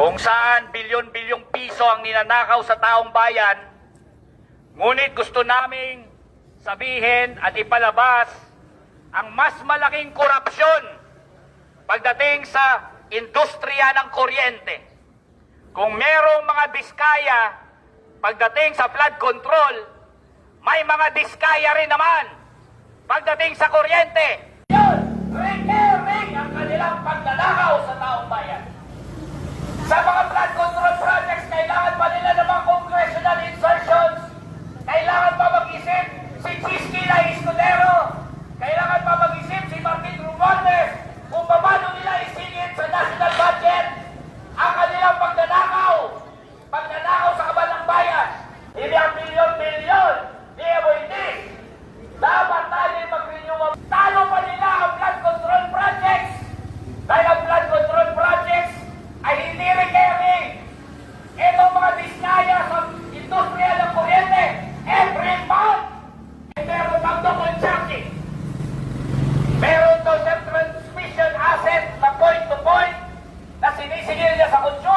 kung saan bilyon-bilyong piso ang ninanakaw sa taong bayan, ngunit gusto naming sabihin at ipalabas ang mas malaking korupsyon pagdating sa industriya ng kuryente. Kung merong mga diskaya pagdating sa flood control, may mga diskaya rin naman pagdating sa kuryente. Yun! Ring ang kanilang pagnanakaw sa taong bayan. Sa mga flood control projects, kailangan pa nila ng mga congressional insertions. Kailangan pa mag-isip si Chisquila Escudero. Kailangan pa mag-isip si Martin Romualdez kung paano nila isingit sa national budget ang kanilang pagnanakaw. Pagnanakaw sa kabalang bayan. Hindi ang bilyon-bilyon. Hindi. Dapat tayo mag-renew. Talo pa nila ang flood control projects. Dahil ang flood control projects ay hindi recurring. Itong mga diskaya sa industriya ng kuryente, every month, meron pang double charging. Meron daw sa transmission asset na point-to-point na sinisingil niya sa consumer.